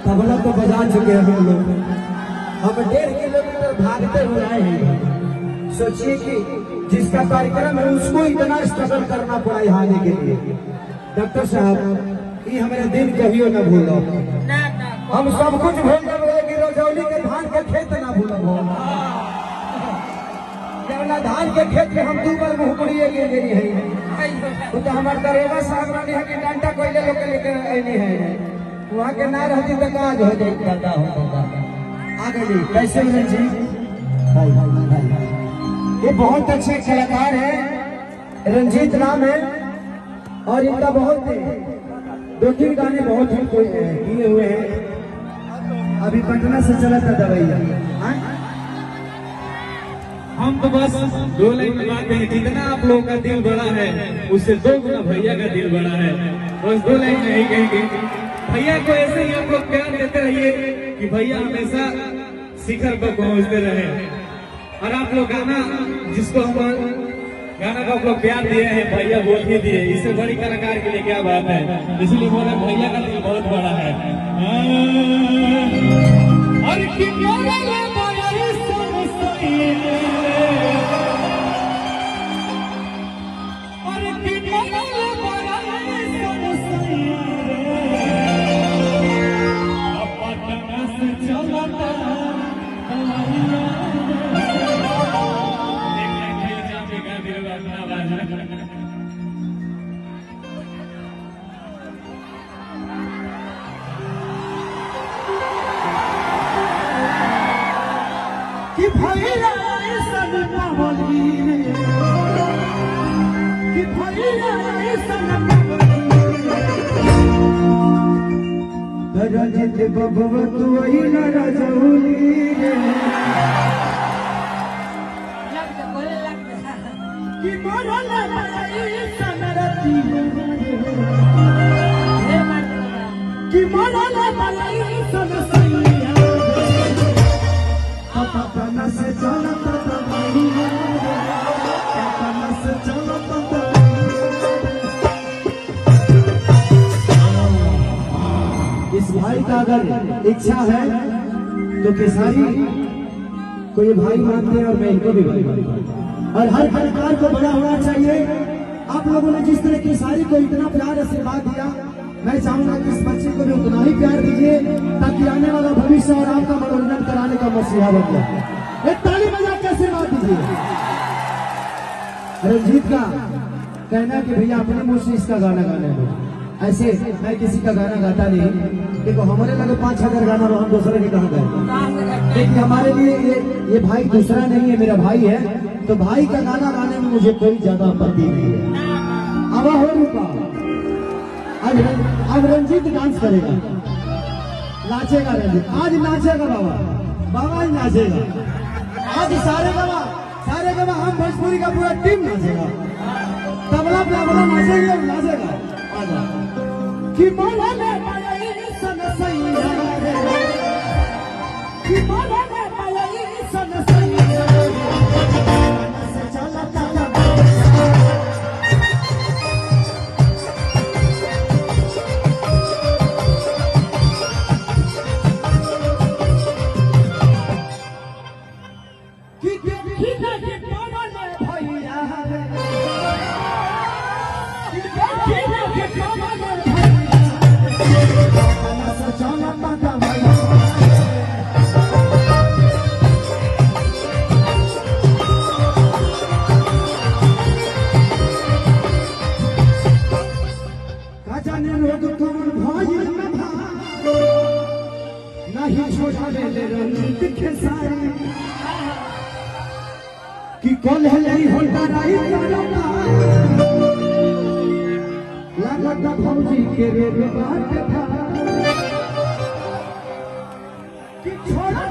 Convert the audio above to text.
तबला तो बजा चुके हैं हम लोग। हम 1.5 किलोमीटर भागते हुए आए हैं। सोचिए कि जिसका कार्यक्रम है उसको इतना स्ट्रगल करना पड़ा यहाँ आने के लिए। डॉक्टर साहब ये हमारे दिन कहियो न भूलो। हम सब कुछ भूल जाओगे कि रजौली के धान के खेत ना भूलो। धान के खेत में हम 2 बार मुहकुड़िए गिर गई है। तो हमारे दरोगा साहब रानी है कि डंडा कोयले लोग लेकर आनी है। वहाँ के ना रहती तो काज हो जाता होगा। आगे जी कैसे जी ये बहुत अच्छे कलाकार है, रंजीत नाम है और इनका बहुत 2-3 गाने बहुत ही किए हुए हैं। अभी पटना से चला था दवाइया। हम तो बस 2 लाइन में बात करें, जितना आप लोगों का दिल बड़ा है उससे 2 गुना भैया का दिल बड़ा है। बस 2 लाइन में यही कहेंगे, भैया को ऐसे ही आप लोग प्यार देते रहिए कि भैया हमेशा शिखर पर पहुंचते रहे। और आप लोग गाना जिसको हम गाना का आप लोग प्यार दिए हैं, भैया बोल ही दिए, इससे बड़ी कलाकार के लिए क्या बात है। इसलिए बोला भैया का दिल बहुत बड़ा है। कि भैया सब पावली कि भैया सब रंजित बबुआ तू वही न रजौली कि मरल सनरती कि मरल सनसैया पपना से चलता तबैया पपना से चलता इस भाई का अगर इच्छा है तो केसारी को ये भाई मानते हैं और मैं इनको भी भाई मानता हूं। और हर कलाकार को बड़ा होना चाहिए। आप लोगों ने जिस तरह केसारी को इतना प्यार आशीर्वाद दिया, मैं चाहूंगा कि इस बच्चे को भी उतना ही प्यार दीजिए ताकि आने वाला भविष्य और आपका मनोरंजन कराने का मसीहा बन जाए। एक ताली बजा के आशीर्वाद दीजिए। रंजीत का कहना है कि भैया अपने मुंह से इसका गाना गाने दो। ऐसे मैं किसी का गाना गाता नहीं। देखो हमारे लगे 5000 गाना हम दूसरे के कहा गए, लेकिन हमारे लिए ये भाई दूसरा नहीं है, मेरा भाई है। तो भाई का गाना गाने में मुझे कोई ज्यादा आपत्ति नहीं है। अब हो रूपा अब रंजीत डांस करेगा, नाचेगा रंजीत। आज नाचेगा बाबा, बाबा आज नाचेगा। आज सारे गवा हम भोजपुरी का पूरा टीम नाचेगा। तबला पे अबला नाचेंगे और नाचेगा। कि मोला में पाई सनसैया कि मोला में पाई सनसैया से चलता कि कल है होता रही लागत भौजी के रे बात था कि छोड़ा